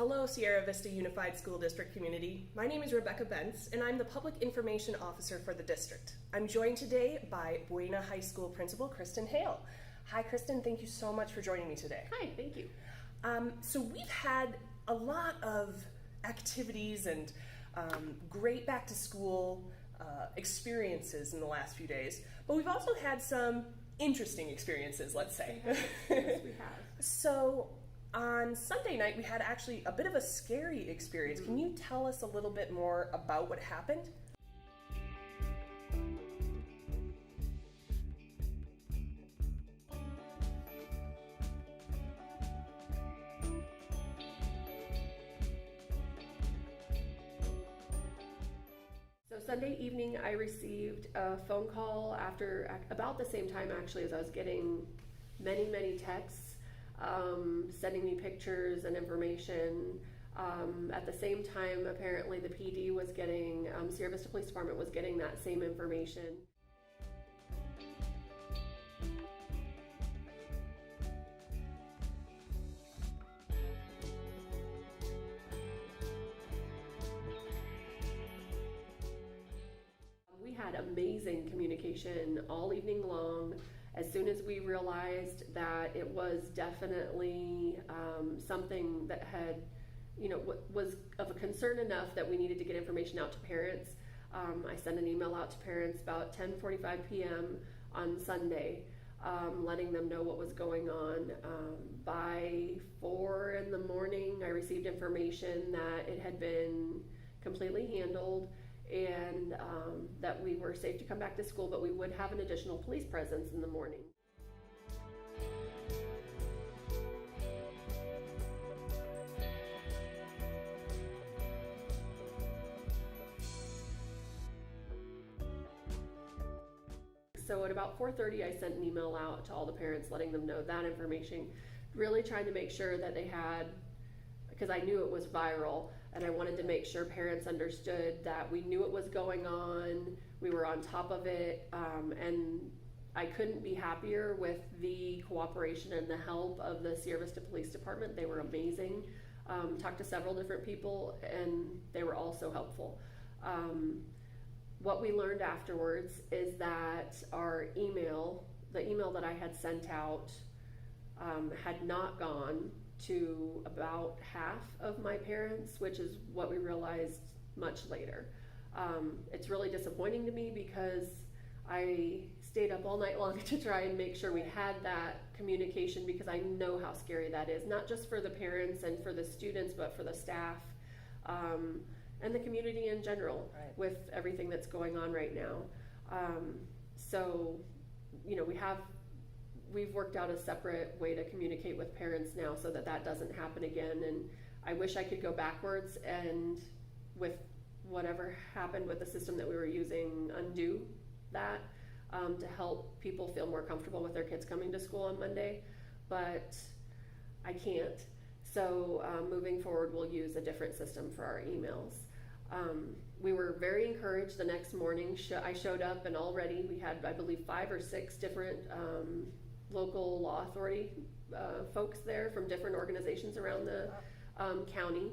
Hello, Sierra Vista Unified School District community. My name is Rebecca Bentz, and I'm the Public Information Officer for the district. I'm joined today by Buena High School Principal Kristen Hale. Hi, Kristen. Thank you so much for joining me today. Hi, thank you. So we've had a lot of activities and great back-to-school experiences in the last few days, but we've also had some interesting experiences, let's say. Yes, we have. So on Sunday night, we had actually a bit of a scary experience. Can you tell us a little bit more about what happened? So Sunday evening, I received a phone call after about the same time actually as I was getting many texts sending me pictures and information. At the same time, apparently the PD was getting, Sierra Vista Police Department was getting that same information. We had amazing communication all evening long. As soon as we realized that it was definitely something that had, was of a concern enough that we needed to get information out to parents, I sent an email out to parents about 10:45 p.m. on Sunday, letting them know what was going on. By 4 in the morning, I received information that it had been completely handled and that we were safe to come back to school, but we would have an additional police presence in the morning. So at about 4:30, I sent an email out to all the parents letting them know that information, really trying to make sure that they had, because I knew it was viral, and I wanted to make sure parents understood that we knew it was going on, we were on top of it, and I couldn't be happier with the cooperation and the help of the Sierra Vista Police Department. They were amazing. Talked to several different people, and they were all so helpful. What we learned afterwards is that our email, the email that I had sent out, had not gone to about half of my parents, which is what we realized much later. It's really disappointing to me because I stayed up all night long to try and make sure we had that communication, because I know how scary that is, not just for the parents and for the students, but for the staff and the community in general, right, with everything that's going on right now. So, we've worked out a separate way to communicate with parents now so that that doesn't happen again. And I wish I could go backwards and, with whatever happened with the system that we were using, undo that to help people feel more comfortable with their kids coming to school on Monday. But I can't. So moving forward, we'll use a different system for our emails. We were very encouraged the next morning. I showed up, and already we had, I believe, 5 or 6 different local law authority folks there from different organizations around the county,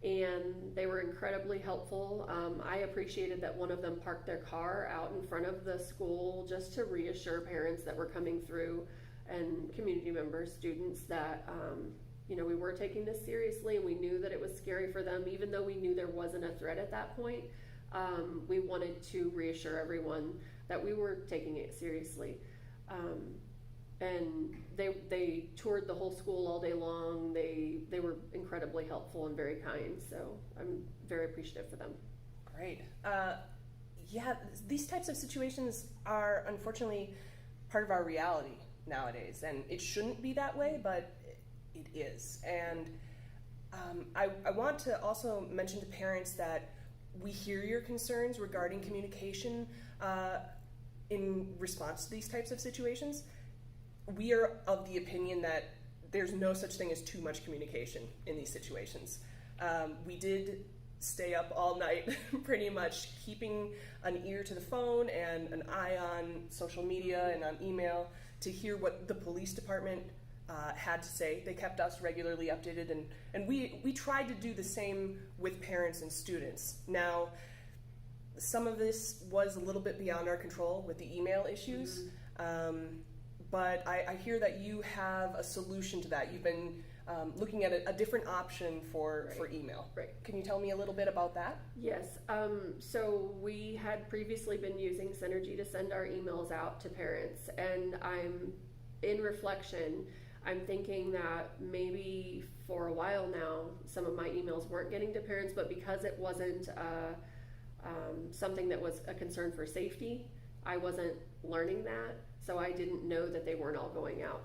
and they were incredibly helpful. I appreciated that one of them parked their car out in front of the school just to reassure parents that were coming through, and community members, students, that we were taking this seriously, and we knew that it was scary for them, even though we knew there wasn't a threat at that point. We wanted to reassure everyone that we were taking it seriously. And they toured the whole school all day long. They were incredibly helpful and very kind, so I'm very appreciative for them. Great. Yeah, these types of situations are unfortunately part of our reality nowadays, and it shouldn't be that way, but it is. And I want to also mention to parents that we hear your concerns regarding communication in response to these types of situations. We are of the opinion that there's no such thing as too much communication in these situations. We did stay up all night pretty much, keeping an ear to the phone and an eye on social media and on email to hear what the police department had to say. They kept us regularly updated, and we tried to do the same with parents and students. Now, some of this was a little bit beyond our control with the email issues, but I hear that you have a solution to that. You've been looking at a different option for email. Right. Can you tell me a little bit about that? Yes. So we had previously been using Synergy to send our emails out to parents, and in reflection, I'm thinking that maybe for a while now, some of my emails weren't getting to parents, but because it wasn't something that was a concern for safety, I wasn't learning that, so I didn't know that they weren't all going out.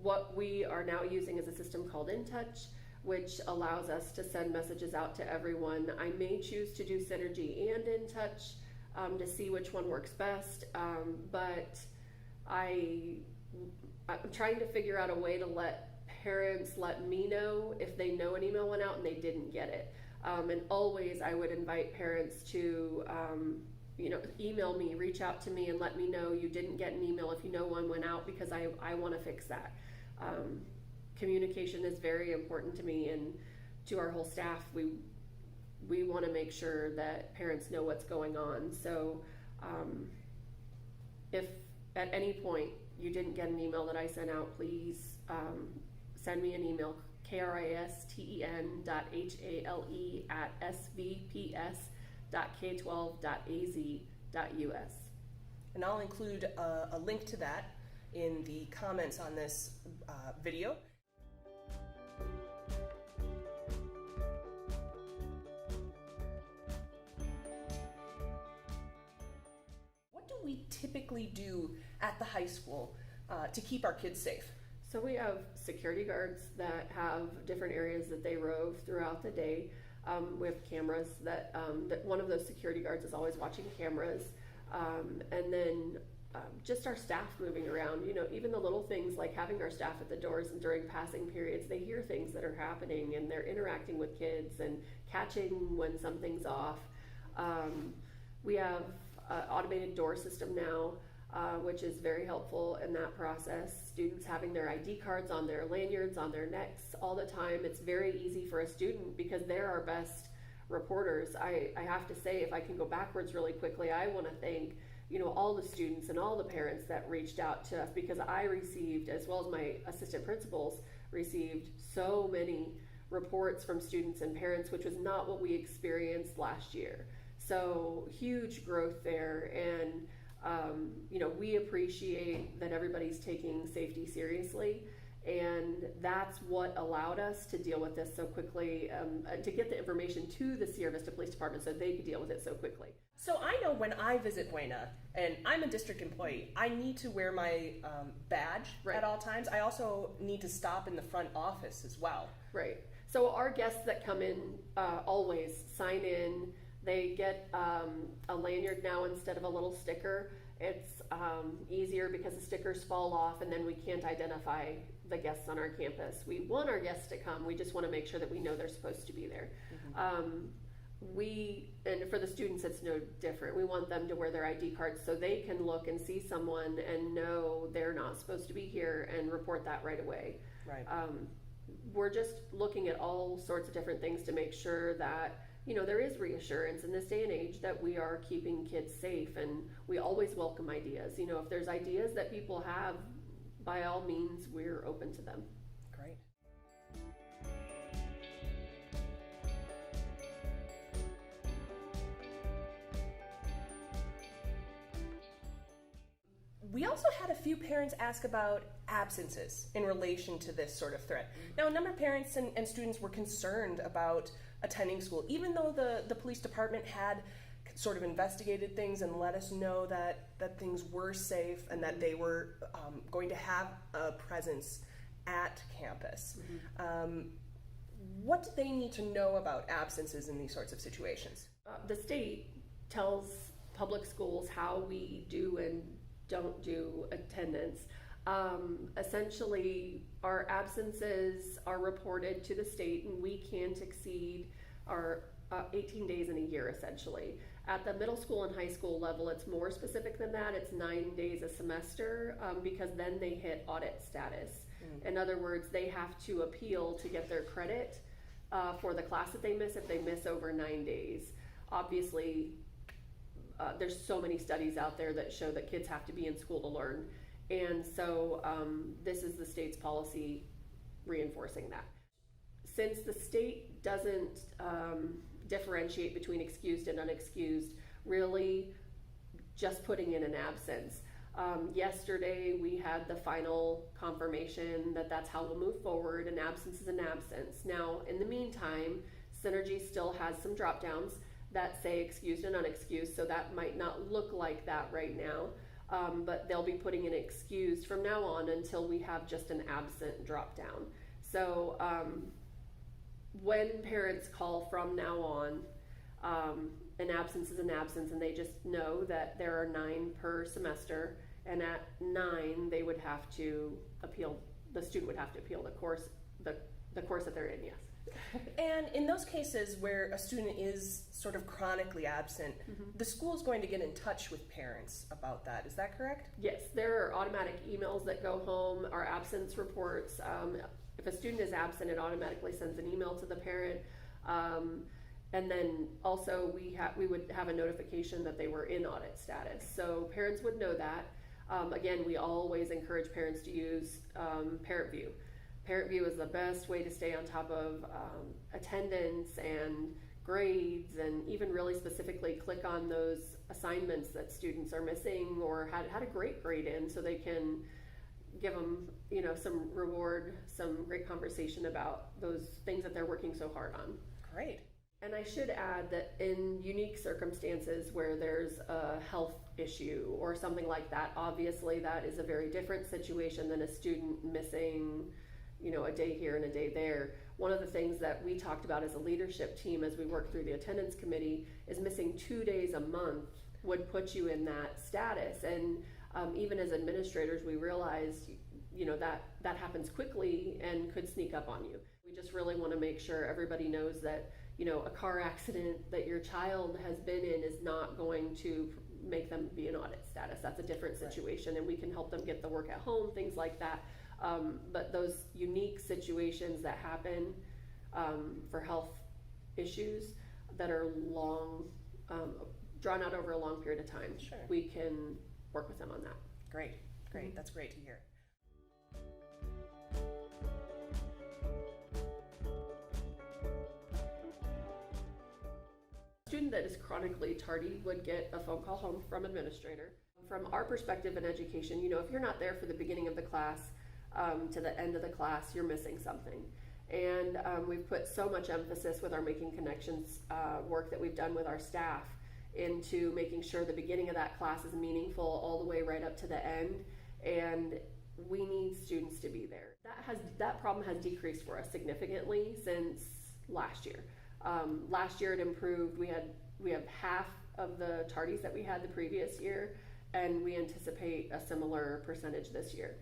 What we are now using is a system called InTouch, which allows us to send messages out to everyone. I may choose to do Synergy and InTouch to see which one works best, but I'm trying to figure out a way to let parents let me know if they know an email went out and they didn't get it. And always I would invite parents to email me, reach out to me and let me know you didn't get an email if you know one went out, because I want to fix that. Communication is very important to me and to our whole staff. We want to make sure that parents know what's going on. So if at any point you didn't get an email that I sent out, please send me an email, kristen.hale@svps.k12.az.us. And I'll include a link to that in the comments on this video. What do we typically do at the high school to keep our kids safe? So we have security guards that have different areas that they rove throughout the day. We have cameras that one of those security guards is always watching cameras. And then just our staff moving around, even the little things like having our staff at the doors and during passing periods, they hear things that are happening and they're interacting with kids and catching when something's off. We have an automated door system now, which is very helpful in that process. Students having their ID cards on their lanyards, on their necks all the time. It's very easy for a student because they're our best reporters. I have to say, if I can go backwards really quickly, I want to thank all the students and all the parents that reached out to us, because I received, as well as my assistant principals, received so many reports from students and parents, which was not what we experienced last year. So huge growth there, and we appreciate that everybody's taking safety seriously, and that's what allowed us to deal with this so quickly, to get the information to the Sierra Vista Police Department so they could deal with it so quickly. So I know when I visit Buena, and I'm a district employee, I need to wear my badge at all times. I also need to stop in the front office as well. Right. So our guests that come in always sign in. They get a lanyard now instead of a little sticker. It's easier because the stickers fall off and then we can't identify the guests on our campus. We want our guests to come. We just want to make sure that we know they're supposed to be there. Mm-hmm. And for the students, it's no different. We want them to wear their ID cards so they can look and see someone and know they're not supposed to be here and report that right away. Right. We're just looking at all sorts of different things to make sure that there is reassurance in this day and age that we are keeping kids safe, and we always welcome ideas. If there's ideas that people have, by all means, we're open to them. Great. We also had a few parents ask about absences in relation to this sort of threat. Now, a number of parents and students were concerned about attending school, even though the police department had sort of investigated things and let us know that things were safe and that they were going to have a presence at campus. Mm-hmm. What do they need to know about absences in these sorts of situations? The state tells public schools how we do and don't do attendance. Essentially, our absences are reported to the state, and we can't exceed our 18 days in a year, essentially. At the middle school and high school level, it's more specific than that. It's 9 days a semester, because then they hit audit status. In other words, they have to appeal to get their credit for the class that they miss if they miss over 9 days. Obviously, there's so many studies out there that show that kids have to be in school to learn. And so this is the state's policy reinforcing that. Since the state doesn't differentiate between excused and unexcused, really just putting in an absence. Yesterday we had the final confirmation that that's how we'll move forward. An absence is an absence. Now, in the meantime, Synergy still has some drop downs that say excused and unexcused, so that might not look like that right now, but they'll be putting in excused from now on until we have just an absent drop down. So when parents call from now on, an absence is an absence, and they just know that there are 9 per semester, and at 9 they would have to appeal, the student would have to appeal the course that they're in, yes. And in those cases where a student is sort of chronically absent, the school is going to get in touch with parents about that. Is that correct? Yes, there are automatic emails that go home, our absence reports. If a student is absent, it automatically sends an email to the parent. And then also we would have a notification that they were in audit status. So parents would know that. Again, we always encourage parents to use Parent View. Parent View is the best way to stay on top of attendance and grades, and even really specifically click on those assignments that students are missing or had a great grade in, so they can give them, some reward, some great conversation about those things that they're working so hard on. Great. And I should add that in unique circumstances where there's a health issue or something like that, obviously that is a very different situation than a student missing, a day here and a day there. One of the things that we talked about as a leadership team as we worked through the attendance committee is missing 2 days a month would put you in that status. And even as administrators, we realized, that happens quickly and could sneak up on you. We just really want to make sure everybody knows that, a car accident that your child has been in is not going to make them be in audit status. That's a different situation, and we can help them get the work at home, things like that. But those unique situations that happen for health issues that are long, drawn out over a long period of time, sure, we can work with them on that. Great. That's great to hear. A student that is chronically tardy would get a phone call home from administrator. From our perspective in education, if you're not there for the beginning of the class to the end of the class, you're missing something. And we've put so much emphasis with our Making Connections work that we've done with our staff into making sure the beginning of that class is meaningful all the way right up to the end. And we need students to be there. That problem has decreased for us significantly since last year. Last year it improved. We have half of the tardies that we had the previous year, and we anticipate a similar percentage this year.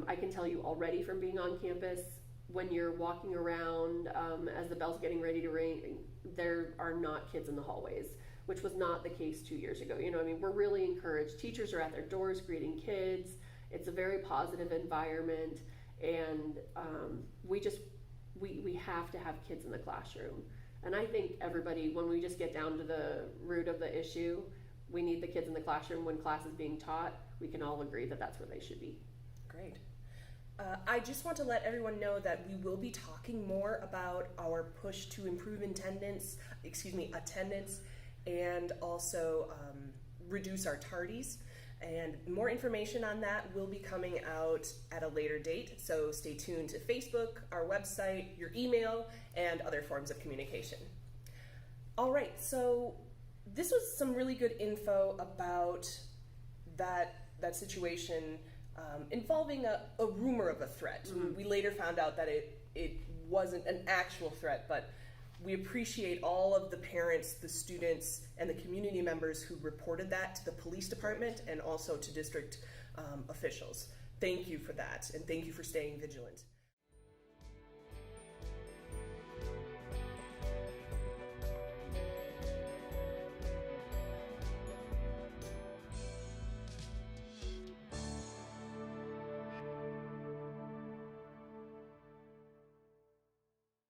I can tell you already from being on campus, when you're walking around as the bell's getting ready to ring, there are not kids in the hallways, which was not the case 2 years ago. We're really encouraged. Teachers are at their doors greeting kids. It's a very positive environment, and we have to have kids in the classroom. And I think everybody, when we just get down to the root of the issue, we need the kids in the classroom when class is being taught. We can all agree that that's where they should be. Great. I just want to let everyone know that we will be talking more about our push to improve attendance, and also reduce our tardies. And more information on that will be coming out at a later date, so stay tuned to Facebook, our website, your email, and other forms of communication. All right, so this was some really good info about that situation involving a rumor of a threat. We later found out that it wasn't an actual threat, but we appreciate all of the parents, the students, and the community members who reported that to the police department and also to district officials. Thank you for that, and thank you for staying vigilant.